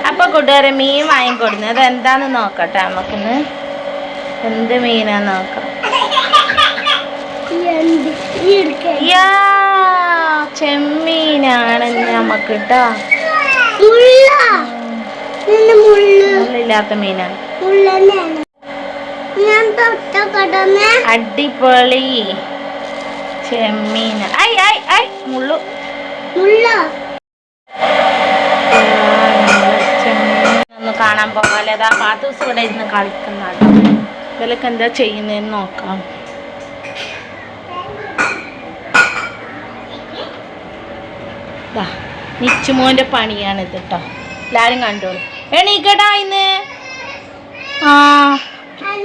അപ്പൊ കൂട്ടുകാരെ മീൻ വാങ്ങിക്കൊടുന്നത് അത് എന്താന്ന് നോക്കട്ടെ നമുക്കിന്ന്. എന്ത് മീനാ നോക്കാം. ചെമ്മീനാണ് നമുക്ക് കേട്ടോ. മുള്ളില്ലാത്ത മീനാണ്. അടിപൊളി ചെമ്മീൻ. മുള്ളു ഒന്ന് കാണാൻ പോകാല്ലേ. അതാ പാത്തൂസ് ഇവിടെ ഇരുന്ന് കളിക്കുന്നതാണ്. ഇവരൊക്കെ എന്താ ചെയ്യുന്നതെന്ന് നോക്കാം. നിച്ചുമോന്റെ പണിയാണിത് കേട്ടോ. എല്ലാരും കണ്ടോളൂ. എണീക്കട്ടാ ഇന്ന്.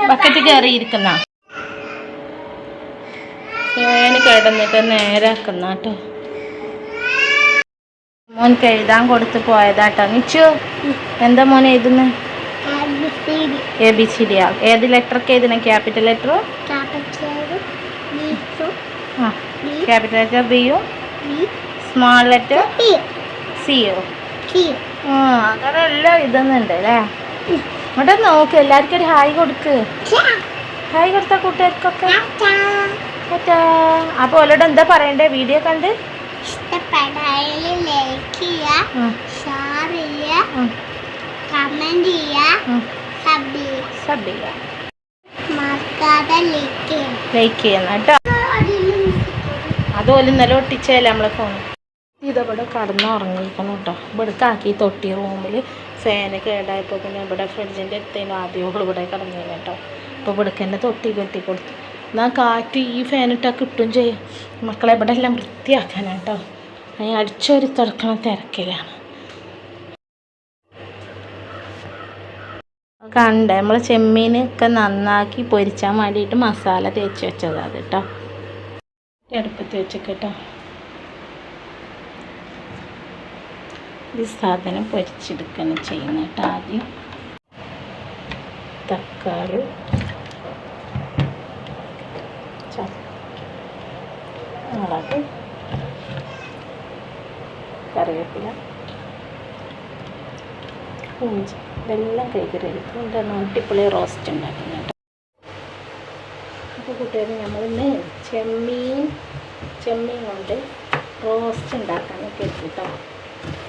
ബക്കറ്റ് കയറിയിരിക്കുന്ന ഫാന് കിടന്നിട്ട് നേരാക്കുന്ന കേട്ടോ. മോൻക്ക് എഴുതാൻ കൊടുത്ത് പോയതാട്ടോ. നിച്ചു എന്താ മോൻ എഴുതുന്ന? ABCD. ഏത് ലെറ്ററൊക്കെ എഴുതണ? ക്യാപിറ്റൽ ലെറ്ററോ? ക്യാപിറ്റൽ ലെറ്റർ ബിയോ? സ്മോൾ ലെറ്റർ സിയോ? അങ്ങനെ എല്ലാം എഴുതുന്നുണ്ട് അല്ലേ. ഇവിടെ നോക്ക്. എല്ലാവർക്കും ഒരു ഹായ് കൊടുക്ക്. ഹായ് കൊടുത്ത കൂട്ടുകാർക്കൊക്കെ. അപ്പൊ ഓലോട് എന്താ പറയണ്ടേ? വീഡിയോ കണ്ട് ലൈക്ക് ചെയ്യണം കേട്ടോ. അതുപോലെ ഇന്നലെ ഒട്ടിച്ചല്ലേ നമ്മളെ ഫോൺ. ഇതവിടെ കടന്നുറങ്ങിയിരിക്കണം കേട്ടോ. ഇവിടേക്ക് ആക്കി തൊട്ടി റൂമിൽ ഫാന് കേടായപ്പോൾ പിന്നെ ഇവിടെ ഫ്രിഡ്ജിൻ്റെ അടുത്തേനും ആദ്യം ഇവിടെ കിടന്നു കേട്ടോ. അപ്പോൾ ഇവിടേക്ക് തന്നെ തൊട്ടി കെട്ടി കൊടുത്തു. എന്നാൽ കാറ്റ് ഈ ഫാനിട്ടാൽ കിട്ടും ചെയ്യും. മക്കളെ ഇവിടെ എല്ലാം വൃത്തിയാക്കാനാണ് കേട്ടോ. അതിന് അടിച്ചൊരു തുറക്കണ തിരക്കിലാണ്. കണ്ടേ നമ്മൾ ചെമ്മീനൊക്കെ നന്നാക്കി പൊരിച്ചാൻ വേണ്ടിയിട്ട് മസാല തേച്ച് വെച്ചതാണ് കേട്ടോ. അടുപ്പത്ത് വെച്ചേട്ടോ. ഈ സാധനം പൊരിച്ചെടുക്കണം ചെയ്യുന്ന കേട്ടോ. ആദ്യം തക്കാളി, മുളക്, കറിവേപ്പില, ഇഞ്ചി ഇതെല്ലാം കൈകറിയെടുക്കും. എന്താ അടിപൊളി റോസ്റ്റ് ഉണ്ടാക്കുന്നത് കേട്ടോ. അപ്പോൾ കൂട്ടുകാർ നമ്മളിന്ന് ചെമ്മീൻ കൊണ്ട് റോസ്റ്റ് ഉണ്ടാക്കാനൊക്കെ കേട്ടോ.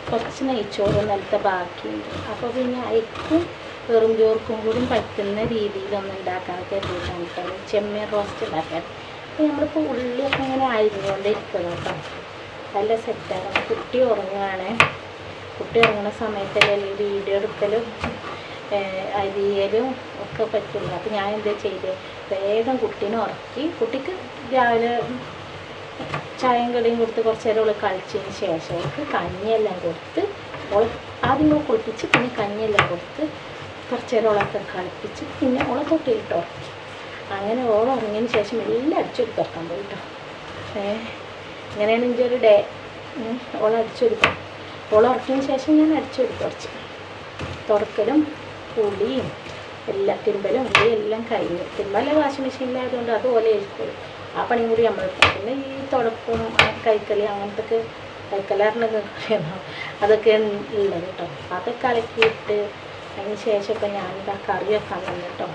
കുറച്ച് നെയ്ച്ചോറ് നിലത്തെ ബാക്കിയുണ്ട്. അപ്പോൾ പിന്നെ അയക്കും വെറും ചോർക്കും കൂടി പറ്റുന്ന രീതിയിലൊന്നും ഉണ്ടാക്കാനൊക്കെ എത്തിയിട്ടാണ് കേട്ടോ ചെമ്മീൻ റോസ്റ്റ് ഉണ്ടാക്കാൻ. അപ്പോൾ നമ്മളിപ്പോൾ ഉള്ളിയൊക്കെ ഇങ്ങനെ അരിഞ്ഞുകൊണ്ടിരിക്കുന്നു കേട്ടോ. നല്ല സെറ്റാണ്. കുട്ടി ഉറങ്ങുകയാണ്. കുട്ടി ഉറങ്ങുന്ന സമയത്തല്ലേ ഈ വീഡിയോ എടുക്കലും അരിയലും ഒക്കെ പറ്റുള്ളൂ. അപ്പോൾ ഞാൻ എന്താ ചെയ്തത്, വേഗം കുട്ടീനെ ഉറക്കി കുട്ടിക്ക് രാവിലെ ചായയും കടിയും കൊടുത്ത് കുറച്ച് നേരം അവൾ കളിച്ചതിന് ശേഷം അവൾക്ക് കഞ്ഞിയെല്ലാം കൊടുത്ത് ആദ്യം അവൾ കുളിപ്പിച്ച് പിന്നെ കഞ്ഞിയെല്ലാം കൊടുത്ത് കുറച്ച് നേരം അവളൊക്കെ കളിപ്പിച്ച് പിന്നെ അവളെ തൊട്ടിലിട്ട് ഉറക്കി. അങ്ങനെ ഓൾ ഉറങ്ങിയതിന് ശേഷം എല്ലാം അടിച്ചൊരു തുറക്കാൻ പോയിട്ടോ. ഇങ്ങനെയാണ് എൻ്റെ ഒരു ഡേ. ഓൾ അടിച്ചൊരുക്കും. ഓൾ ഉറക്കിയതിന് ശേഷം ഞാൻ അടിച്ചൊരു കുറച്ച് തുറക്കലും കുളിയും എല്ലാം തിരുമ്പലും ഉള്ളിയും എല്ലാം കഴിഞ്ഞു. തിരുമ്പല വാഷിംഗ് മെഷീനിലായതുകൊണ്ട് അതുപോലെ ഏൽക്കുള്ളൂ. ആ പണിയും കൂടി നമ്മൾ പിന്നെ ഈ തുടപ്പും കൈക്കളി അങ്ങനത്തെ കൈക്കലാറിനൊക്കെ അതൊക്കെ ഉള്ളത് കേട്ടോ. അതൊക്കെ അലക്കിയിട്ട് അതിന് ശേഷം ഇപ്പം ഞാനിതാ കറി വെക്കാൻ തന്നെ കേട്ടോ.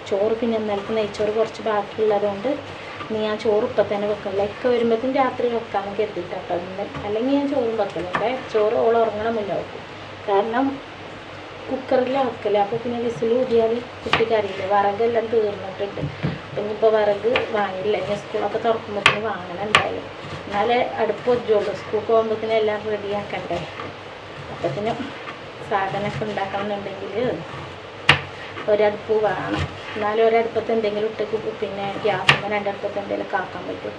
ചോറ് പിന്നെ ഇന്നലത്തെ നെയ്ച്ചോറ് കുറച്ച് ബാക്കിയുള്ളതുകൊണ്ട് ഞാൻ ചോറ് ഇപ്പം തന്നെ വെക്കില്ല. ഒക്കെ വരുമ്പോഴത്തേക്കും രാത്രി വെക്കാമെന്ന് കരുതിയിട്ടോ. അല്ലെങ്കിൽ ഞാൻ ചോറും വെക്കലുണ്ട്. ചോറ് ഓളം ഉറങ്ങണം മുന്നേ വെക്കും. കാരണം കുക്കറിലാണ് വെക്കല്. അപ്പോൾ പിന്നെ വിസിൽ ഊതിയാൽ കുട്ടിക്കറിയില്ല. വിറകെല്ലാം തീർന്നിട്ടുണ്ട്. അപ്പം ഇപ്പോൾ വിറക് വാങ്ങിയില്ല. ഞാൻ സ്കൂളൊക്കെ തുറക്കുമ്പോഴത്തേന് വാങ്ങണം എന്തായാലും. എന്നാലേ അടുപ്പ് വെച്ചുള്ളൂ. സ്കൂൾക്ക് പോകുമ്പോഴത്തേനും എല്ലാം റെഡിയാക്കണ്ടേ. അപ്പത്തിന് സാധനമൊക്കെ ഉണ്ടാക്കണമെന്നുണ്ടെങ്കിൽ ഒരടുപ്പ് വേണം. എന്നാലും ഒരടുപ്പത്ത് എന്തെങ്കിലും ഇട്ട് പിന്നെ ഗ്യാസിൻ്റെ രണ്ടടുപ്പത്ത് എന്തെങ്കിലും ആക്കാൻ പറ്റും.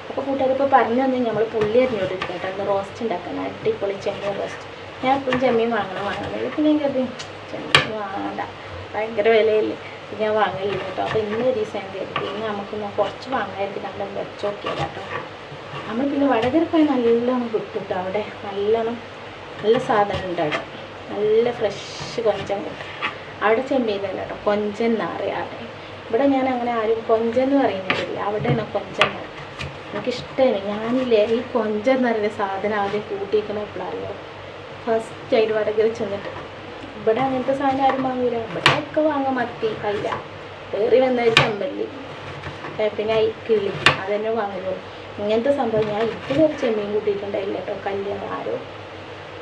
അപ്പോൾ കൂട്ടുകാരിപ്പോൾ പറഞ്ഞു തന്നെ നമ്മൾ പുള്ളി അരിഞ്ഞോണ്ടിരിക്കും കേട്ടോ. അത് റോസ്റ്റ് ഉണ്ടാക്കണം. അടിപൊളി ചെമ്മീൻ റോസ്റ്റ്. ഞാൻ എപ്പോഴും ചെമ്മീൻ വാങ്ങണം. പിന്നെ എനിക്ക് ചെമ്മീൻ വാങ്ങണ്ട, ഭയങ്കര വിലയില്ലേ. ഞാൻ വാങ്ങലില്ല കേട്ടോ. അപ്പോൾ ഇന്ന് ഒരു ദിവസം കരുതി ഇന്ന് നമുക്കൊന്ന് കുറച്ച് വാങ്ങാതിരിക്കും. നമ്മൾ വെച്ച് നോക്കിയത് കേട്ടോ. നമ്മൾ പിന്നെ വടകര പോയി നല്ലോണം കിട്ടും കേട്ടോ. അവിടെ നല്ല സാധനം ഉണ്ട്. അവിടെ നല്ല ഫ്രഷ് കൊഞ്ചം കിട്ടും. അവിടെ ചെമ്മീനല്ല കേട്ടോ, കൊഞ്ചൻ എന്നറിയാതെ. ഇവിടെ ഞാൻ അങ്ങനെ ആരും കൊഞ്ചെന്ന് പറയുന്നില്ല, അവിടെയാണ് കൊഞ്ചൻ. എനിക്കിഷ്ടമാണ്. ഞാനില്ലേ ഈ കൊഞ്ചെന്ന് പറയുന്ന സാധനം ആദ്യം കൂട്ടിയിരിക്കണം എപ്പോഴറിയോ, ഫസ്റ്റായിട്ട് വടകര ചെന്നിട്ട്. ഇവിടെ അങ്ങനത്തെ സാധനം ആരും വാങ്ങൂല. ഇവിടെ ഒക്കെ വാങ്ങാൻ മത്തി, കയ്യില, കയറി വന്നൊരു ചെമ്പല്ലി, പിന്നെ കിളി, അതന്നെ വാങ്ങുള്ളൂ. ഇങ്ങനത്തെ സംഭവം ഞാൻ ഇതുവരെ ചെമ്മീൻ കൂട്ടിയിട്ടുണ്ടായില്ല കേട്ടോ. കല്യാണം ആരോ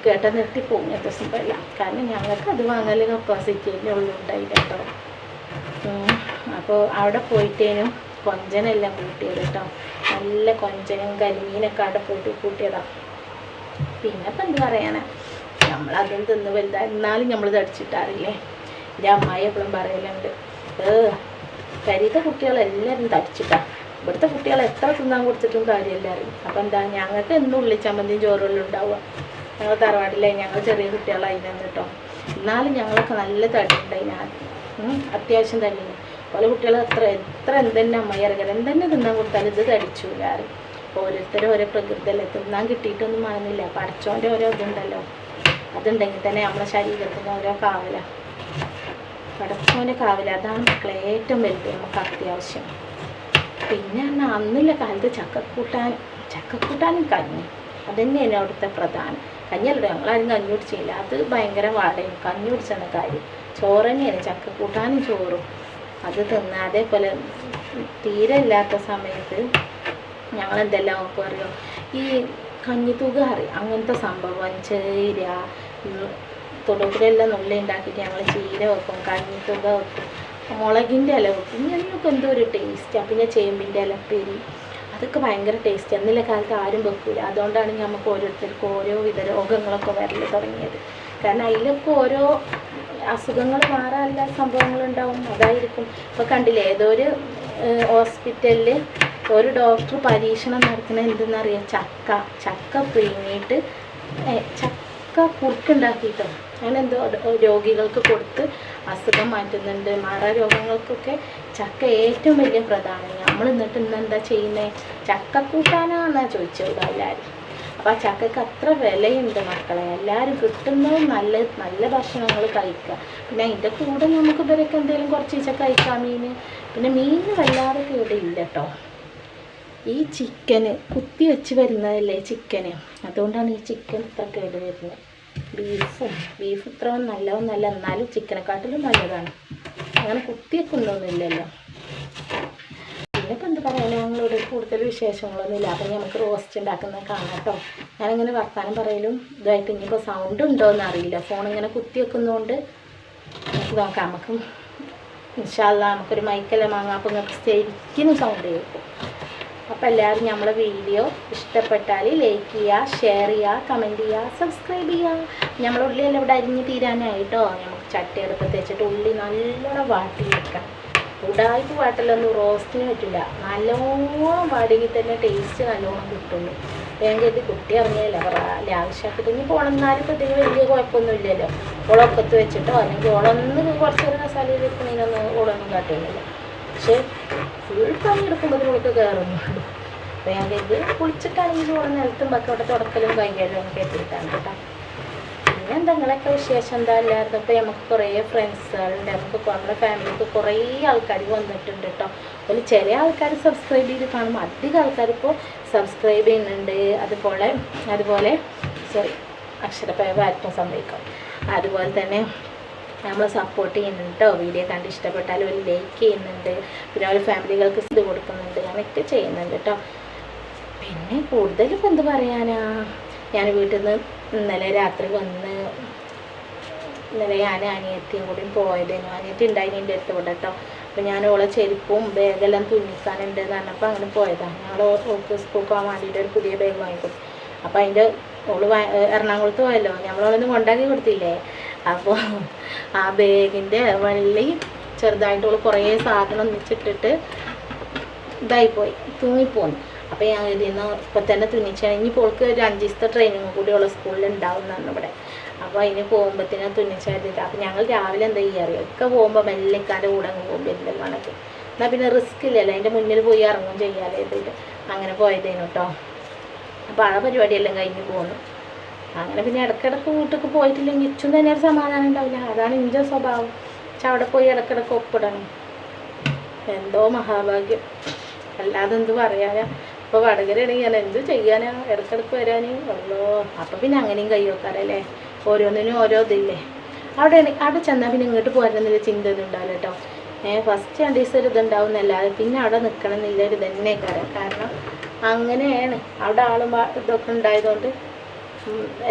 കേട്ട നിർത്തിപ്പോകും ഇങ്ങനത്തെ സംഭവമല്ല. കാരണം ഞങ്ങൾക്ക് അത് വാങ്ങൽ കപ്പാസിറ്റി തന്നെ ഉള്ളു ഉണ്ടായില്ല കേട്ടോ. അപ്പോൾ അവിടെ പോയിട്ടേനും കൊഞ്ചനെല്ലാം കൂട്ടിയത് കേട്ടോ. നല്ല കൊഞ്ചനും കരിമീനൊക്കെ അവിടെ പോയിട്ട് കൂട്ടിയതാണ്. പിന്നെ ഇപ്പം എന്ത് പറയാനാ, നമ്മളതും തിന്ന് വലുതാ, എന്നാലും നമ്മൾ തടിച്ചിട്ടാറില്ലേ. എൻ്റെ അമ്മായി എപ്പോഴും പറയലുണ്ട്, കരിയത്തെ കുട്ടികളെല്ലാവരും തടിച്ചിട്ടാണ്. ഇവിടുത്തെ കുട്ടികൾ എത്ര തിന്നാൻ കൊടുത്തിട്ടും കാര്യമില്ല അറിയും. അപ്പം എന്താ, ഞങ്ങൾക്ക് എന്നും ഉള്ളിച്ചമ്മന്തിയും ചോറുകളും ഉണ്ടാവുക. ഞങ്ങൾ തറവാട്ടിലെ ഞങ്ങൾ ചെറിയ കുട്ടികളായിരുന്നു കേട്ടോ. എന്നാലും ഞങ്ങളൊക്കെ നല്ല തടി ഉണ്ടായി. ഞാൻ അത്യാവശ്യം തടിയുണ്ട്. പല കുട്ടികൾ എത്ര എന്തെന്നെ അമ്മ ഇറങ്ങൽ എന്തെന്നെ തിന്നാൻ കൊടുത്താലും ഇത് തടിച്ചൂലാറ്. ഓരോരുത്തരും ഓരോ പ്രകൃതിയല്ലേ, തിന്നാൻ കിട്ടിയിട്ടൊന്നും കാണുന്നില്ല. പടച്ചോൻ്റെ ഓരോ ഇതുണ്ടല്ലോ, അതുണ്ടെങ്കിൽ തന്നെ നമ്മുടെ ശരീരത്തിന് ഓരോ കാവല, പടച്ചോൻ്റെ കാവല. അതാണ് മക്കളെ ഏറ്റവും വലുത് നമുക്ക് അത്യാവശ്യം. പിന്നെ പറഞ്ഞാൽ അന്നില്ല കാലത്ത് ചക്കക്കൂട്ടാനും കഞ്ഞി, അതുതന്നെയാണ് അവിടുത്തെ പ്രധാനം. കഞ്ഞിയല്ലോ, ഞങ്ങളാരും കഞ്ഞി കുടിച്ചില്ല, അത് ഭയങ്കര വാടയും. കഞ്ഞി കുടിച്ചെന്ന കാര്യം ചോറ് തന്നെയാണ്, ചക്കക്കൂട്ടാനും ചോറും അത് തിന്ന്. അതേപോലെ തീരെ ഇല്ലാത്ത സമയത്ത് ഞങ്ങളെന്തെല്ലാം ഒക്കെ അറിയോ, ഈ കഞ്ഞിത്തൂക അറിയാം, അങ്ങനത്തെ സംഭവം ചീര തൊടുപ്പിലെല്ലാം നുള്ളി ഉണ്ടാക്കിയിട്ട് ഞങ്ങൾ ചീര വെക്കും, കഞ്ഞിത്തൂക വെക്കും, മുളകിൻ്റെ ഇല വെക്കും. ഇങ്ങനെയൊക്കെ എന്തോ ഒരു ടേസ്റ്റാണ്. പിന്നെ ചേമ്പിൻ്റെ ഇലപ്പേരി, അതൊക്കെ ഭയങ്കര ടേസ്റ്റ്. എന്നില്ല കാലത്ത് ആരും വെക്കൂല. അതുകൊണ്ടാണ് നമുക്ക് ഓരോരുത്തർക്കും ഓരോ വിധ രോഗങ്ങളൊക്കെ വരൽ തുടങ്ങിയത്. കാരണം അതിലൊക്കെ ഓരോ അസുഖങ്ങൾ മാറാനുള്ള സംഭവങ്ങളുണ്ടാവും, അതായിരിക്കും. ഇപ്പോൾ കണ്ടില്ലേ, ഏതോ ഒരു ഹോസ്പിറ്റലിൽ ഒരു ഡോക്ടർ പരീക്ഷണം നടത്തുന്നത് എന്തെന്നറിയാം, ചക്ക പിഴിഞ്ഞിട്ട് ചക്ക കുറുക്കുണ്ടാക്കിയിട്ടോ അങ്ങനെ എന്തോ രോഗികൾക്ക് കൊടുത്ത് അസുഖം മാറ്റുന്നുണ്ട്. മാറാ രോഗങ്ങൾക്കൊക്കെ ചക്ക ഏറ്റവും വലിയ പ്രധാനം. നമ്മൾ എന്നിട്ട് ഇന്നെന്താ ചെയ്യുന്നത്, ചക്കക്കൂട്ടാനാണെന്നാണ് ചോദിച്ചത് എല്ലാവരും. അപ്പോൾ ആ ചക്കയ്ക്ക് അത്ര വിലയുണ്ട് മക്കളെ. എല്ലാവരും കിട്ടുന്നതും നല്ല ഭക്ഷണങ്ങൾ കഴിക്കുക. പിന്നെ അതിൻ്റെ കൂടെ നമുക്ക് ഇവരൊക്കെ എന്തെങ്കിലും കുറച്ച് കഴിക്കാം. പിന്നെ മീൻ വല്ലാതെ കേടില്ല കേട്ടോ. ഈ ചിക്കന് കുത്തി വെച്ച് വരുന്നതല്ലേ ചിക്കന്, അതുകൊണ്ടാണ് ഈ ചിക്കൻ ഇത്ര കേട് വരുന്നത്. ബീഫ് ഇത്ര നല്ലതൊന്നല്ല, എന്നാലും ചിക്കനെക്കാട്ടിലും നല്ലതാണ്. അങ്ങനെ കുത്തിയൊക്കെ ഉണ്ടോന്നില്ലല്ലോ. പിന്നെ ഇപ്പം എന്താ പറയുക, ഞങ്ങളോട് കൂടുതൽ വിശേഷങ്ങളൊന്നുമില്ല. അപ്പം നമുക്ക് റോസ്റ്റ് ഉണ്ടാക്കുന്നത് കാണാം കേട്ടോ. ഞാനിങ്ങനെ വർത്താനം പറയലും ഇതായിട്ട് ഇനിയിപ്പോൾ സൗണ്ട് ഉണ്ടോ എന്ന് അറിയില്ല. ഫോണിങ്ങനെ കുത്തി വെക്കുന്നതുകൊണ്ട് നമുക്ക് നോക്കാം. നമുക്ക് ഇൻഷാ അല്ലാ നമുക്കൊരു മൈക്കെല്ലാം വാങ്ങാം. അപ്പോൾ നിങ്ങൾക്ക് ശരിക്കും സൗണ്ട് കേൾക്കും. അപ്പോൾ എല്ലാവരും നമ്മളെ വീഡിയോ ഇഷ്ടപ്പെട്ടാൽ ലൈക്ക് ചെയ്യുക, ഷെയർ ചെയ്യുക, കമൻറ്റ് ചെയ്യുക, സബ്സ്ക്രൈബ് ചെയ്യുക. നമ്മളെ ഉള്ളിയെല്ലാം ഇവിടെ അരിഞ്ഞ് തീരാനായിട്ടോ. നമുക്ക് ചട്ടി അടുപ്പത്ത് വെച്ചിട്ട് ഉള്ളി നല്ലോണം വാട്ടി വെക്കാം. ഉടായ്പ വാട്ടലൊന്നും റോസ്റ്റിന് പറ്റില്ല. നല്ലോണം വാടിയെങ്കിൽ തന്നെ ടേസ്റ്റ് നല്ലോണം കിട്ടുള്ളൂ. വേഗം കുട്ടി ഇറങ്ങിയല്ല ആവശ്യമാക്കിയിട്ട് ഇനി പോണെന്നാലും ഇപ്പോഴത്തേക്ക് വലിയ കുഴപ്പമൊന്നുമില്ലല്ലോ. ഓളൊക്കത്ത് വെച്ചിട്ടോ അല്ലെങ്കിൽ ഓളൊന്ന് കുറച്ചൊരു മസാലയിൽ വെക്കുന്നതിനൊന്നും ഓളൊന്നും കാട്ടുന്നില്ല. പക്ഷേ ഫുൾ പണിയെടുക്കുമ്പോൾ നമുക്ക് കയറുന്നുള്ളൂ. അപ്പോൾ ഞാൻ ഇത് കുളിച്ചിട്ടാണെങ്കിലും ഓളെ നിലത്തും അവിടെ തുടക്കലും കൈകാലും ഒക്കെ എത്തിയിട്ടാണ് കേട്ടോ. പിന്നെ എന്തെങ്കിലുമൊക്കെ വിശേഷം എന്താ എല്ലാവരും. ഇപ്പോൾ നമുക്ക് കുറേ ഫ്രണ്ട്സുകളുണ്ട്. നമുക്ക് നമ്മുടെ ഫാമിലിക്ക് കുറേ ആൾക്കാർ വന്നിട്ടുണ്ട് കേട്ടോ. അതിൽ ചില ആൾക്കാർ സബ്സ്ക്രൈബ് ചെയ്ത് കാണുമ്പോൾ അധികം ആൾക്കാർ ഇപ്പോൾ സബ്സ്ക്രൈബ് ചെയ്യുന്നുണ്ട്. അതുപോലെ അക്ഷരപ്പഴ ആർക്കും സംഭവിക്കാം. അതുപോലെ തന്നെ നമ്മൾ സപ്പോർട്ട് ചെയ്യുന്നുണ്ട് കേട്ടോ. വീഡിയോ കണ്ട് ഇഷ്ടപ്പെട്ടാൽ ഒരു ലൈക്ക് ചെയ്യുന്നുണ്ട്. പിന്നെ ഒരു ഫാമിലികൾക്ക് ഇത് കൊടുക്കുന്നുണ്ട്, അങ്ങനെയൊക്കെ ചെയ്യുന്നുണ്ട് കേട്ടോ. പിന്നെ കൂടുതൽ ഇപ്പം എന്ത് പറയാനാ, ഞാൻ വീട്ടിൽ നിന്ന് ഇന്നലെ രാത്രി വന്ന് ഇന്നലെ ഞാൻ അനിയത്തിയും കൂടി പോയതേനു. അനിയത്തി ഉണ്ടായിരുന്നു എൻ്റെ അടുത്ത് ഇവിടെ കേട്ടോ. അപ്പോൾ ഞാൻ ഓളെ ചെരുപ്പും ബാഗെല്ലാം തുന്നിക്കാനുണ്ട് എന്ന് പറഞ്ഞപ്പോൾ അങ്ങനെ പോയതാണ്. ഞങ്ങൾ ഓൾക്ക് സ്കൂൾക്ക് പോകാൻ വേണ്ടിയിട്ട് ഒരു പുതിയ ബാഗ് വാങ്ങിക്കൊടുത്തു. അപ്പോൾ അതിൻ്റെ ഓള് എറണാകുളത്ത് പോയല്ലോ, നമ്മളോളൊന്നും കൊണ്ടാക്കി കൊടുത്തില്ലേ. അപ്പോൾ ആ ബാഗിൻ്റെ വള്ളി ചെറുതായിട്ട് ഓൾ കുറേ സാധനം ഒന്നിച്ചിട്ടിട്ട് ഇതായിപ്പോയി, തൂങ്ങിപ്പോന്നു. അപ്പോൾ ഞാൻ ഇതിൽ നിന്ന് ഇപ്പം തന്നെ തുന്നിച്ചാണ്. ഇനിയിപ്പോൾ ഓൾക്ക് ഒരു 5 ദിവസത്തെ ട്രെയിനിങ് കൂടി ഉള്ള സ്കൂളിൽ ഉണ്ടാവുന്നതാണ് ഇവിടെ. അപ്പോൾ അതിന് പോകുമ്പോഴത്തേനും തുന്നിച്ചാൽ. അപ്പോൾ ഞങ്ങൾ രാവിലെ എന്താ ചെയ്യാറിയോ, ഒക്കെ പോകുമ്പോൾ മെല്ലിക്കാൻ്റെ കൂടെ അങ്ങ് പോകും പെരുന്തൽ മണക്ക്. എന്നാൽ പിന്നെ റിസ്ക് ഇല്ലല്ലോ, അതിൻ്റെ മുന്നിൽ പോയി ഇറങ്ങും ചെയ്യാതെ ചെയ്തിട്ട് അങ്ങനെ പോയതേനു കേട്ടോ. അപ്പോൾ ആ പരിപാടിയെല്ലാം കഴിഞ്ഞ് പോന്നു. അങ്ങനെ പിന്നെ ഇടയ്ക്കിടയ്ക്ക് വീട്ടിലേക്ക് പോയിട്ടില്ലെങ്കിൽ ഇച്ചും തന്നെ ഒരു സമാധാനം ഉണ്ടാവില്ല. അതാണ് എൻ്റെ സ്വഭാവം. പക്ഷെ അവിടെ പോയി ഇടയ്ക്കിടയ്ക്ക് ഒപ്പിടണം. എന്തോ മഹാഭാഗ്യം, അല്ലാതെ എന്ത് പറയാനാ. ഇപ്പോൾ വടകരയാണെങ്കിൽ ഞാൻ എന്ത് ചെയ്യാനാ, ഇടയ്ക്കിടയ്ക്ക് വരാൻ വന്നോ. അപ്പം പിന്നെ അങ്ങനെയും കൈ വെക്കാറല്ലേ, ഓരോന്നിനും ഓരോ ഇതില്ലേ. അവിടെ ചെന്നാൽ പിന്നെ ഇങ്ങോട്ട് പോരുന്നില്ല ചിന്ത ഒന്നും ഉണ്ടാവില്ല കേട്ടോ. ഫസ്റ്റ് 2 ദിവസം ഒരു ഇതുണ്ടാവും എന്നല്ലാതെ പിന്നെ അവിടെ നിൽക്കണം എന്നില്ല ഒരു തന്നെ കാരണം അങ്ങനെയാണ് അവിടെ ആളും ഇതൊക്കെ ഉണ്ടായതുകൊണ്ട്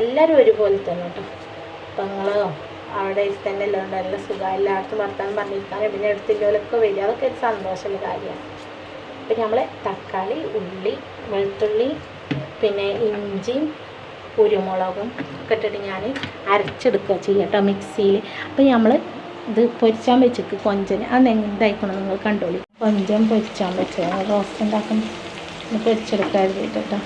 എല്ലാവരും ഒരുപോലെ തന്നെ കേട്ടോ. പെങ്ങളോ അവിടെ തന്നെ ഉള്ളതുകൊണ്ട് നല്ല സുഖം, എല്ലായിടത്തും വർത്താനം പറഞ്ഞിരിക്കാനും പിന്നെ എടുത്തില്ലൊക്കെ വരിക, അതൊക്കെ ഒരു സന്തോഷമുള്ള കാര്യമാണ്. അപ്പം നമ്മൾ തക്കാളി, ഉള്ളി, വെളുത്തുള്ളി, പിന്നെ ഇഞ്ചിയും കുരുമുളകും ഒക്കെ ഇട്ടിട്ട് ഞാൻ അരച്ചെടുക്കുക ചെയ്യാം കേട്ടോ മിക്സിയിൽ. അപ്പം നമ്മൾ ഇത് പൊരിച്ചാൻ വെച്ചിട്ട് കൊഞ്ചന് അത് എന്തായിക്കണം നിങ്ങൾ കണ്ടോളി. കൊഞ്ചം പൊരിച്ചാൻ വെച്ചത് റോസ്റ്റ് ഉണ്ടാക്കണം, പൊരിച്ചെടുക്കാൻ എഴുതിയിട്ട് കേട്ടോ.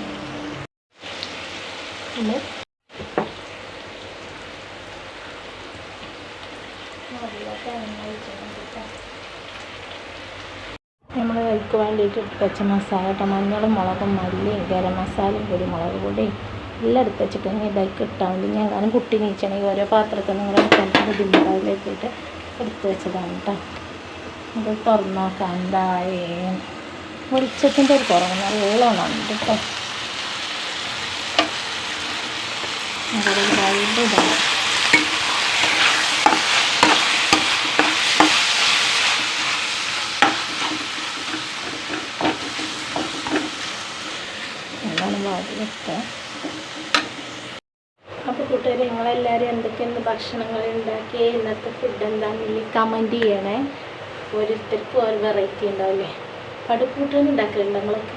നമ്മൾ അതിക്ക് വേണ്ടിയിട്ട് വെച്ച മസാല കേട്ടോ, മഞ്ഞളും മുളകും മല്ലിയും ഗരം മസാലയും കുരുമുളക് പൊടിയും എല്ലാം എടുത്ത് വെച്ചിട്ടുണ്ടെങ്കിൽ ഇതാക്കി ഇട്ടാൽ മതി. ഞാൻ കാരണം കുട്ടി നീച്ചണമെങ്കിൽ ഓരോ പാത്രത്തിൽ നിങ്ങൾ എടുക്കാൻ ബുദ്ധിമുട്ടാവിലെത്തിയിട്ട് എടുത്ത് വെച്ചതാണ് കേട്ടോ. അത് തുറന്ന് നോക്കാം എന്തായേ. വെളിച്ചത്തിൻ്റെ ഒരു കുറവ് വെള്ളമാണ് കേട്ടോ. ഇതാണ് വാതിലൊക്കെ. അപ്പോൾ കൂട്ടുകാരെ നിങ്ങളെല്ലാവരും എന്തൊക്കെയാണ് ഭക്ഷണങ്ങൾ ഉണ്ടാക്കി ഇന്നത്തെ ഫുഡ് എന്താണെന്നില്ല കമൻറ്റ് ചെയ്യണേ. ഓരോരുത്തർക്കും ഓരോ വെറൈറ്റി ഉണ്ടാവില്ലേ. പടുക്കൂട്ടൊന്നും ഉണ്ടാക്കലുണ്ട് നിങ്ങളൊക്കെ?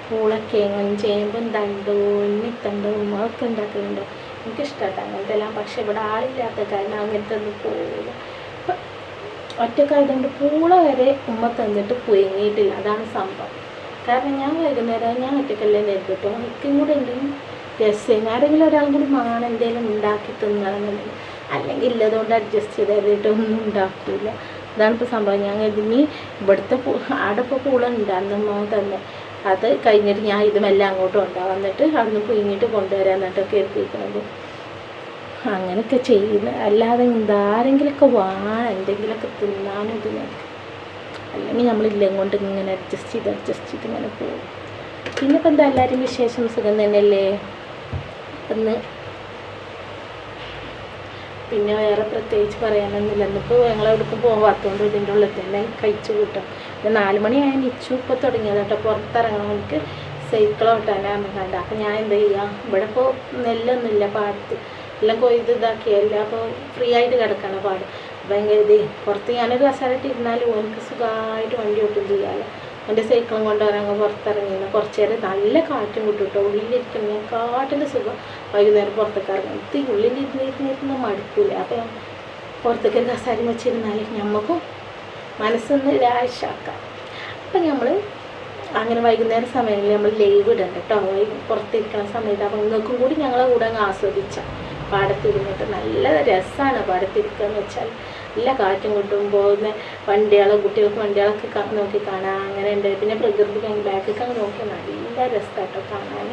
പൂളക്കേങ്ങും ചേമ്പും തണ്ടും ഇന്നിത്തണ്ടും അതൊക്കെ ഉണ്ടാക്കലുണ്ട്. എനിക്കിഷ്ടമായിട്ട് അങ്ങനത്തെ എല്ലാം. പക്ഷെ ഇവിടെ ആളില്ലാത്ത കാരണം അങ്ങനത്തെ ഒന്നും പോവില്ല. അപ്പം ഒറ്റക്കായതുകൊണ്ട് പൂള വരെ ഉമ്മ തന്നിട്ട് പുഴുങ്ങിയിട്ടില്ല, അതാണ് സംഭവം. കാരണം ഞാൻ വൈകുന്നേരം ഞാൻ ഒറ്റക്കല്ലേ നേരിട്ടോ, എനിക്കും കൂടെ എന്തെങ്കിലും രസം ആരെങ്കിലും ഒരാളും കൂടി വേണം എന്തെങ്കിലും ഉണ്ടാക്കി തിന്നണമെന്നുണ്ടെങ്കിൽ, അല്ലെങ്കിൽ ഇല്ലതുകൊണ്ട് അഡ്ജസ്റ്റ് ചെയ്തിട്ടൊന്നും ഉണ്ടാക്കില്ല. അതാണ് ഇപ്പോൾ സംഭവം. ഞാൻ ഇനി ഇവിടുത്തെ അവിടെ ഇപ്പോൾ പൂള ഉണ്ടാകുന്ന തന്നെ അത് കഴിഞ്ഞിട്ട് ഞാൻ ഇതുമെല്ലാം അങ്ങോട്ടും ഉണ്ടാവും, എന്നിട്ട് അവിടുന്ന് പുഴുങ്ങിയിട്ട് കൊണ്ടുവരാൻ എന്നിട്ടൊക്കെ എത്തിക്കുന്നത്. അങ്ങനെയൊക്കെ ചെയ്യുന്നത്. അല്ലാതെ എന്താരെങ്കിലുമൊക്കെ വേണം എന്തെങ്കിലുമൊക്കെ തിന്നാനും ഇതിനൊക്കെ, അല്ലെങ്കിൽ നമ്മളില്ലേ കൊണ്ട് ഇങ്ങനെ അഡ്ജസ്റ്റ് ചെയ്ത് ഇങ്ങനെ പോകും. പിന്നെ ഇപ്പം എന്താ എല്ലാവരും വിശേഷം സുഖം തന്നെയല്ലേ? ഒന്ന് പിന്നെ വേറെ പ്രത്യേകിച്ച് പറയാനൊന്നുമില്ല. എന്നിപ്പോൾ ഞങ്ങളെവിടേക്കും പോകാത്തതുകൊണ്ട് ഇതിൻ്റെ ഉള്ളിൽ തന്നെ കഴിച്ചു കൂട്ടാം. പിന്നെ 4 മണിയായ നിച്ചു ഇപ്പോൾ തുടങ്ങിയത് കേട്ടോ പുറത്തിറങ്ങണം. എനിക്ക് സൈക്കിൾ ഓട്ടാനാണ് കണ്ട. അപ്പം ഞാൻ എന്താ ചെയ്യുക, ഇവിടെ ഇപ്പോൾ നെല്ലൊന്നുമില്ല പാടത്ത്, എല്ലാം കൊയ്ത് ഇതാക്കിയല്ല. അപ്പോൾ ഫ്രീ ആയിട്ട് കിടക്കണം പാട്. ഭയങ്കര ഇത് പുറത്ത് ഞാനൊരു കസാരമായിട്ട് ഇരുന്നാലും എനിക്ക് സുഖമായിട്ട് വണ്ടി ഓട്ടും ചെയ്യാമല്ലോ. എൻ്റെ സൈക്കിളും കൊണ്ടുവരാൻ പുറത്തിറങ്ങിയിരുന്നു. കുറച്ച് നേരം നല്ല കാറ്റും കിട്ടും കേട്ടോ. ഉള്ളിലിരിക്കണം ഞാൻ കാട്ടിൻ്റെ സുഖം. വൈകുന്നേരം പുറത്തേക്ക് ഇറങ്ങും. ഇത് ഉള്ളിലിരുന്നിരുന്നിരുന്ന് മടുക്കില്ല. അപ്പോൾ പുറത്തേക്ക് ഒരു കസാരം വെച്ചിരുന്നാൽ നമുക്കും മനസ്സൊന്ന് ലാശാക്കാം. അപ്പം നമ്മൾ അങ്ങനെ വൈകുന്നേരം സമയങ്ങളിൽ നമ്മൾ ലൈവ് ഇടണ്ട കേട്ടോ, പുറത്തിരിക്കണ സമയത്ത്. അപ്പം നിങ്ങൾക്കും കൂടി ഞങ്ങളെ കൂടെ അങ്ങ് ആസ്വദിച്ച പാടത്തിരുന്നിട്ട് നല്ല രസമാണ് പാടത്തിരിക്കുക എന്ന് വെച്ചാൽ. നല്ല കാറ്റും കിട്ടും, പോകുന്ന വണ്ടികളും കുട്ടികൾക്ക് വണ്ടികളൊക്കെ നോക്കി കാണാൻ അങ്ങനെ ഉണ്ട്. പിന്നെ പ്രകൃതി ബാക്കൊക്കെ അങ്ങ് നോക്കിയാൽ നല്ല രസമായിട്ടോ കാണാൻ.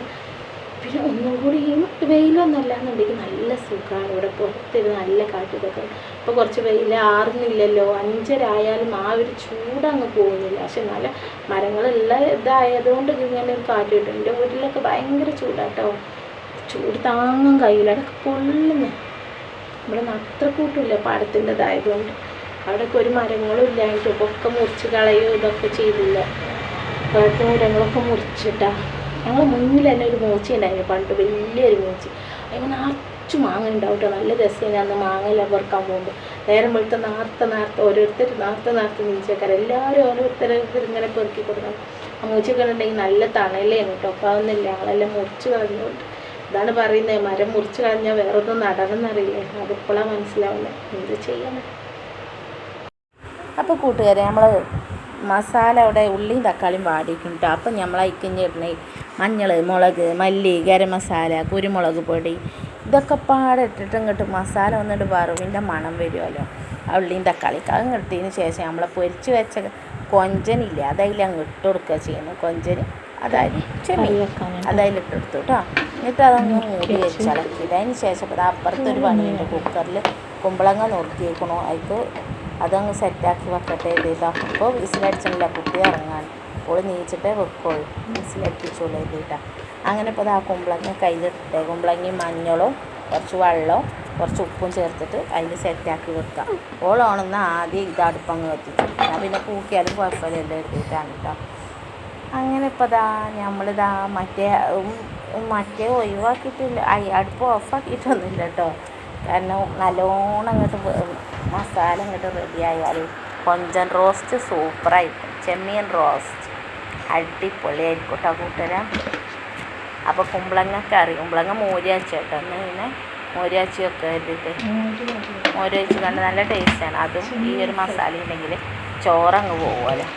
പിന്നെ ഒന്നും കൂടി ഈ വെയിലൊന്നും അല്ലാന്നുണ്ടെങ്കിൽ നല്ല സുഖമാണ് ഇവിടെ പുറത്തിരുന്ന് നല്ല കാറ്റ് ഇതൊക്കെ. ഇപ്പോൾ കുറച്ച് വെയിൽ ആറുന്നില്ലല്ലോ, 5:30 ആയാലും ആ ഒരു ചൂടങ്ങ് പോകുന്നില്ല. പക്ഷെ നല്ല മരങ്ങളുള്ള ഇതായതുകൊണ്ട് ഇങ്ങനെ ഒരു കാറ്റ് കിട്ടും. എൻ്റെ വീട്ടിലൊക്കെ ഭയങ്കര ചൂടാട്ടോ, ചൂട് താങ്ങാൻ കഴിയില്ല. അതൊക്കെ പൊള്ളുന്നു. ഇവിടെ അത്ര കൂട്ടില്ല പാടത്തിൻ്റെതായതുകൊണ്ട്. അവിടെയൊക്കെ ഒരു മരങ്ങളും ഇല്ലായിട്ട് ഒക്കെ മുറിച്ച് കളയോ ഇതൊക്കെ ചെയ്തില്ല. അവിടുത്തെ മരങ്ങളൊക്കെ മുറിച്ചിട്ടാ. ഞങ്ങൾ മുന്നിൽ തന്നെ ഒരു മൂച്ചി ഉണ്ടായിരുന്നു പണ്ട്, വലിയൊരു മൂച്ചി. അതിന് നിറച്ച് മാങ്ങ ഉണ്ടാവും കേട്ടോ. നല്ല രസമാണ് അന്ന് മാങ്ങയെല്ലാം പെറുക്കാൻ പോകുമ്പോൾ. നേരം വെളുത്ത നേരത്തെ ഓരോരുത്തർ നേരത്തെ നീച്ചേക്കാരം എല്ലാവരും ഓരോരുത്തർ ഇങ്ങനെ പെറുക്കി കൊടുക്കണം. ആ മൂച്ചൊക്കെ ഉണ്ടെങ്കിൽ നല്ല തണലേನು കേട്ടോ. അപ്പോൾ അതൊന്നുമില്ല, ഞങ്ങളെല്ലാം മുറിച്ച് കളഞ്ഞുകൊണ്ട്. അതാണ് പറയുന്നത്, മരം മുറിച്ച് കളഞ്ഞാൽ വേറൊന്നും നടണമെന്നറിയില്ലേ. അതിപ്പോഴാണ് മനസ്സിലാവുന്നത്. എന്ത് ചെയ്യണം. അപ്പോൾ കൂട്ടുകാരെ നമ്മൾ മസാല അവിടെ ഉള്ളിയും തക്കാളിയും വാടിയിട്ടുണ്ട് കേട്ടോ. അപ്പം നമ്മൾ അയക്കഞ്ഞിടണേ മഞ്ഞൾ, മുളക്, മല്ലി, ഗരം മസാല, കുരുമുളക് പൊടി ഇതൊക്കെ പാടെ ഇട്ടിട്ട് ഇങ്ങോട്ട് മസാല വന്നിട്ട് വറവിൻ്റെ മണം വരുമല്ലോ ആ ഉള്ളിയും തക്കാളിക്ക്. അത് ഇട്ടതിന് ശേഷം നമ്മൾ പൊരിച്ച് വെച്ച കൊഞ്ചനില്ല അതതിൽ അങ്ങ് ഇട്ട് കൊടുക്കുക ചെയ്യുന്നത്. കൊഞ്ചന് അതായത് അതതിലിട്ട് കൊടുത്തു കേട്ടോ. എന്നിട്ട് അതങ്ങ് മൂടി വെച്ചിളക്കിയിട്ട് അതിന് ശേഷം അത് അപ്പുറത്തൊരു പണിയുണ്ട്. കുക്കറിൽ കുമ്പളങ്ങ നുറുക്കി വെക്കണോ, അതിക്ക് അതങ്ങ് സെറ്റാക്കി വെക്കട്ടെ എഴുതിയിട്ടോ. അപ്പോൾ വിസിലടിച്ചില്ല, കുട്ടി ഇറങ്ങാൻ അപ്പോൾ നീച്ചിട്ടേ വെക്കുള്ളൂ, വിസിലടിപ്പിച്ചുള്ളൂ എഴുതിയിട്ടാണ്. അങ്ങനെ ഇപ്പോൾ ആ കുമ്പളങ്ങ കയ്യിലിട്ടിട്ട് കുമ്പളങ്ങയും മഞ്ഞളും കുറച്ച് വെള്ളവും കുറച്ച് ഉപ്പും ചേർത്തിട്ട് അതിൽ സെറ്റാക്കി വെക്കുക. ഓളോണെന്ന് ആദ്യം ഇത് അടുപ്പങ്ങ് കത്തിച്ചു, ഞാൻ പിന്നെ കൂക്കിയാലും കുഴപ്പമില്ലല്ലോ എഴുതിയിട്ടാണ് കേട്ടോ. അങ്ങനെ ഇപ്പോൾ നമ്മളിതാ മറ്റേ ഒഴിവാക്കിയിട്ടില്ല, അടുപ്പ് ഓഫാക്കിയിട്ടൊന്നുമില്ല കേട്ടോ. കാരണം നല്ലോണം അങ്ങോട്ട് മസാല അങ്ങോട്ട് റെഡിയായാൽ കൊഞ്ചൻ റോസ്റ്റ് സൂപ്പറായിരിക്കും, ചെമ്മീൻ റോസ്റ്റ് അടിപൊളിയായിരിക്കും കേട്ടോ കൂട്ടുകാരാ. അപ്പോൾ കുമ്പളങ്ങ കറി, കുമ്പളങ്ങ മോരിയാച്ചി കേട്ടോ, ഒന്ന് പിന്നെ മോരിയാച്ചി ഒക്കെ കരുതിയിട്ട് മോരിയാച്ചി കണ്ട് നല്ല ടേസ്റ്റാണ്. അതും ഈ ഒരു മസാല ഉണ്ടെങ്കിൽ ചോറങ്ങ് പോകുമല്ലോ.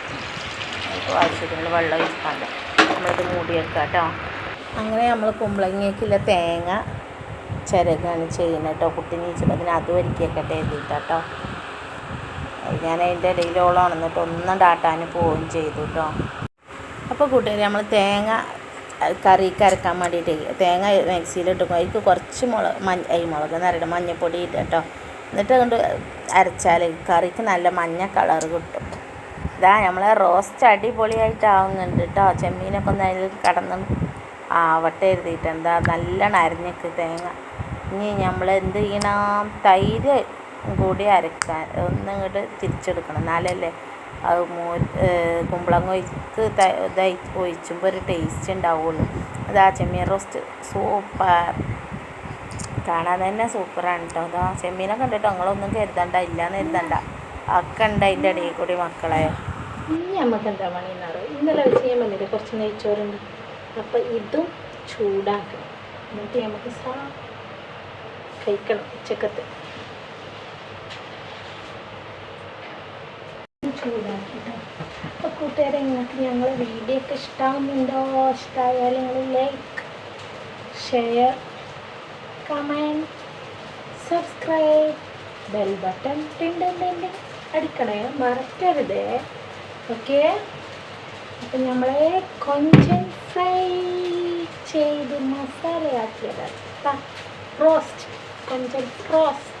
ഇപ്പോൾ ആവശ്യത്തിനുള്ള വെള്ളം ഒഴിച്ചിട്ടുണ്ട്, നമ്മളിത് മൂടി വെക്കുക കേട്ടോ. അങ്ങനെ നമ്മൾ കുമ്പളങ്ങയ്ക്കുള്ള തേങ്ങ ചിരകാണ് ചെയ്യുന്നത് കേട്ടോ. കുട്ടി നീച്ചപ്പോൾ അതിന് അത് ഒരുക്കിയൊക്കെ എഴുതിയിട്ടോ. ഞാൻ അതിൻ്റെ ഇടയിലോളം ഉണന്നിട്ട് ഒന്നും ഡാട്ടാൻ പോവുകയും ചെയ്തു കേട്ടോ. അപ്പോൾ കൂട്ടുകാർ നമ്മൾ തേങ്ങ കറിക്ക് അരക്കാൻ വേണ്ടിയിട്ട് തേങ്ങ മിക്സിയിലിട്ട് അതിലേക്ക് കുറച്ച് മുളക് നിറയുടെ മഞ്ഞൾപ്പൊടി ഇട്ട് കേട്ടോ. എന്നിട്ട് കൊണ്ട് അരച്ചാൽ കറിക്ക് നല്ല മഞ്ഞ കളർ കിട്ടും. നമ്മളെ റോസ്റ്റ് അടിപൊളിയായിട്ടാവുന്നുണ്ട് കേട്ടോ. ചെമ്മീനൊക്കെ ഒന്ന് അതിൽ കടന്ന് ആവട്ടെ എഴുതിയിട്ട് നല്ലോണം അരഞ്ഞിട്ട് തേങ്ങ. ഇനി നമ്മൾ എന്ത് ചെയ്യണം, തൈര് കൂടി അരക്കാൻ ഒന്നിങ്ങോട്ട് തിരിച്ചെടുക്കണം, എന്നാലല്ലേ അത് കുമ്പളങ്ങ ഒഴിച്ചുമ്പോൾ ഒരു ടേസ്റ്റ് ഉണ്ടാവുള്ളൂ. ചെമ്മീൻ റോസ്റ്റ് സൂപ്പർ, കാണാൻ തന്നെ സൂപ്പറാണ് കേട്ടോ. ചെമ്മീനൊക്കെ ഉണ്ട് കേട്ടോ, നിങ്ങളൊന്നും കരുതണ്ട, ഇല്ലയെന്ന് കരുതണ്ട, ഒക്കെ ഉണ്ട് അതിൻ്റെ ഇടയിൽ കൂടി മക്കളെ. ഇനി നമുക്ക് എന്താ പണിയെന്നറിയോ, ഇന്നലെ വെച്ച് ഞാൻ വന്നിട്ട് കുറച്ച് നെയ്ച്ചോറുണ്ട്, അപ്പം ഇതും ചൂടാക്കണം, എന്നിട്ട് നമുക്ക് കഴിക്കണം ഉച്ചക്കത്ത്. ചൂടാക്കിട്ടോ. അപ്പോൾ കൂട്ടുകാരെ, നിങ്ങൾക്ക് ഞങ്ങൾ വീഡിയോ ഒക്കെ ഇഷ്ടമാകുന്നുണ്ടോ? ഇഷ്ടമായാൽ നിങ്ങൾ like, share, comment, subscribe, bell button അടിക്കണേ, മറക്കരുതേ. ഓക്കെ, അപ്പം നമ്മളെ കൊഞ്ചൻ ഫ്രൈ ചെയ്ത് മസാലയാക്കിയതാണ് റോസ്റ്റ്, കൊഞ്ചൻ റോസ്റ്റ്.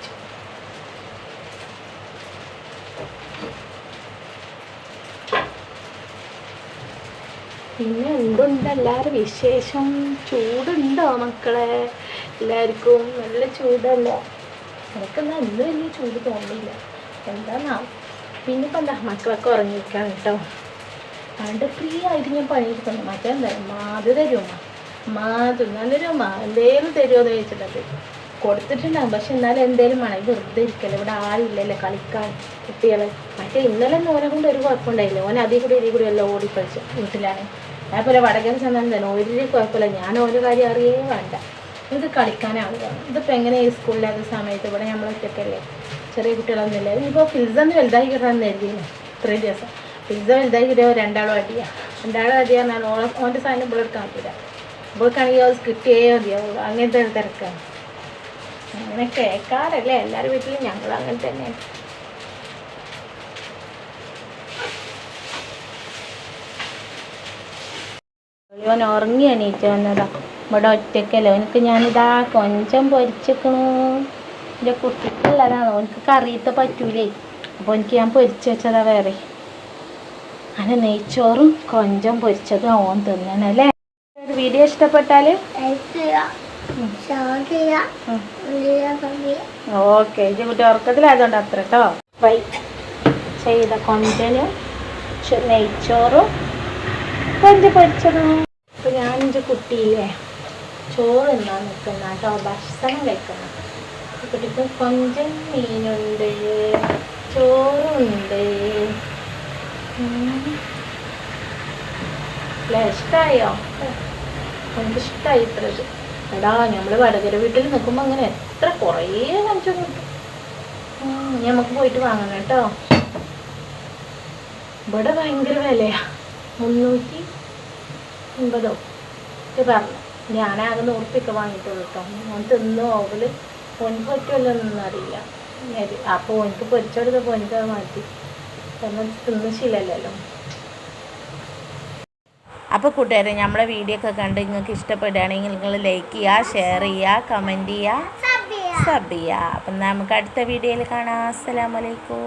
പിന്നെ എന്തുണ്ട് എല്ലാവരും വിശേഷം? ചൂടുണ്ടോ മക്കളെ? എല്ലാവർക്കും നല്ല ചൂടല്ലേ? എനിക്കെന്നാൽ ഇന്ന് വലിയ ചൂട് തോന്നില്ല, എന്താന്നാ. പിന്നെ ഇപ്പം എന്താ, മക്കളൊക്കെ ഉറങ്ങിയിരിക്കാണ് കേട്ടോ. അതുകൊണ്ട് ഫ്രീ ആയിട്ട് ഞാൻ പണിയെടുക്കുന്നു. മറ്റേ എന്തായാലും മാത് തരുമോ, നല്ലൊരു എന്തേലും തരുമോ എന്ന് ചോദിച്ചിട്ടുണ്ട്, കൊടുത്തിട്ടുണ്ടാകും. പക്ഷെ എന്നാലും എന്തേലും വേണം, വെറുതെ ഇരിക്കല്ലോ, ഇവിടെ ആരില്ലല്ലോ കളിക്കാൻ കുട്ടികൾ. മറ്റേ ഇന്നലെ ഓനെ കൊണ്ട് ഒരു കുഴപ്പമുണ്ടായില്ല, ഓൻ അതിൽ കൂടി ഇതിൽ കൂടി എല്ലാം ഓടിക്കളിച്ചു വീട്ടിലാണ്. അതേപോലെ വടകര ചെന്നാൽ തന്നെ ഒരു കുഴപ്പമില്ല, ഞാൻ ഓരോ കാര്യം അറിയേ വേണ്ട, ഇത് കളിക്കാനാണ് കാണും. ഇതിപ്പോൾ എങ്ങനെ ഈ സ്കൂളിലാത്ത സമയത്ത് ഇവിടെ നമ്മൾ ഒറ്റയ്ക്കല്ലേ, ചെറിയ കുട്ടികളൊന്നുമില്ല. ഇപ്പോൾ പിസ്സന്ന് വലുതായി കിട്ടാൻ കരുതിയില്ല ഇത്രയും ദിവസം. പിസ്സ വലുതായി കിട്ടിയോ രണ്ടാളും അടിയാണ്. ഓൻ്റെ സാധനം ഇവിടെ എടുക്കാൻ പറ്റില്ല, ഇവിടേക്കാണെങ്കിൽ അത് കിട്ടിയേ മതിയാവുള്ളൂ, അങ്ങനത്തെ ഒരു തിരക്കാണ്. അങ്ങനെ കേൾക്കാറല്ലേ എല്ലാവരും വീട്ടിലും, ഞങ്ങളും അങ്ങനെ തന്നെയാണ്. ഓൻ ഉറങ്ങി എണീറ്റ് വന്നതാ, ഇവിടെ ഒറ്റയ്ക്കല്ലോ. എനിക്ക് ഞാനിതാ കൊഞ്ചം പൊരിച്ചിക്കണു, എൻ്റെ കുട്ടിക്കുള്ളതാണ്, ഓനക്ക് കറിയത്തെ പറ്റൂലേ, അപ്പോൾ എനിക്ക് ഞാൻ പൊരിച്ച് വെച്ചതാ വേറെ. അങ്ങനെ നെയ്ച്ചോറും കൊഞ്ചം പൊരിച്ചതും ഓൻ തിന്നണല്ലേ. വീഡിയോ ഇഷ്ടപ്പെട്ടാൽ ഓക്കെ. ഇത് കുട്ടി ഉറക്കത്തിലായതുകൊണ്ട് അത്ര കേട്ടോ. ഫ്രൈ ചെയ്ത കൊഞ്ചനും നെയ്ച്ചോറും കൊഞ്ച് പൊരിച്ചതും. അപ്പോൾ ഞാൻ എൻ്റെ കുട്ടിയില്ലേ ചോറ് തിന്നാൻ നിൽക്കുന്ന കേട്ടോ, ഭക്ഷണം കഴിക്കണം. കുട്ടിക്ക് കൊഞ്ചൻ മീനുണ്ട്, ചോറുണ്ട്. അല്ലേ, ഇഷ്ടമായോ? എനിക്കിഷ്ടമായി ഇത്രത്. എടാ നമ്മൾ വടകര വീട്ടിൽ നിൽക്കുമ്പോൾ അങ്ങനെ എത്ര കുറേ കൊഞ്ചം കിട്ടും. നമുക്ക് പോയിട്ട് വാങ്ങണം കേട്ടോ. ഇവിടെ ഭയങ്കര വിലയാണ്, 350 പറഞ്ഞു. ഞാനാകെ 100 ഉറുപ്പിക വാങ്ങിയിട്ടുള്ളൂ കേട്ടോ. ഓൻ തിന്നു ഓവല്, ഓനിക്ക് പറ്റുമല്ലോ എന്നൊന്നും അറിയില്ല. അപ്പോൾ ഓനിക്ക് പൊരിച്ചെടുത്തപ്പോൾ ഓനിക്ക് അത് മാറ്റി, കാരണം തിന്ന് ശീലമല്ലല്ലോ. അപ്പോൾ കൂട്ടുകാരെ, നമ്മളെ വീഡിയോ ഒക്കെ കണ്ട് നിങ്ങൾക്ക് ഇഷ്ടപ്പെടുകയാണെങ്കിൽ നിങ്ങൾ ലൈക്ക് ചെയ്യുക, ഷെയർ ചെയ്യുക, കമൻറ്റ് ചെയ്യുക, സബ് ചെയ്യുക. അപ്പം നമുക്ക് അടുത്ത വീഡിയോയിൽ കാണാം. അസ്സലാമു അലൈക്കും.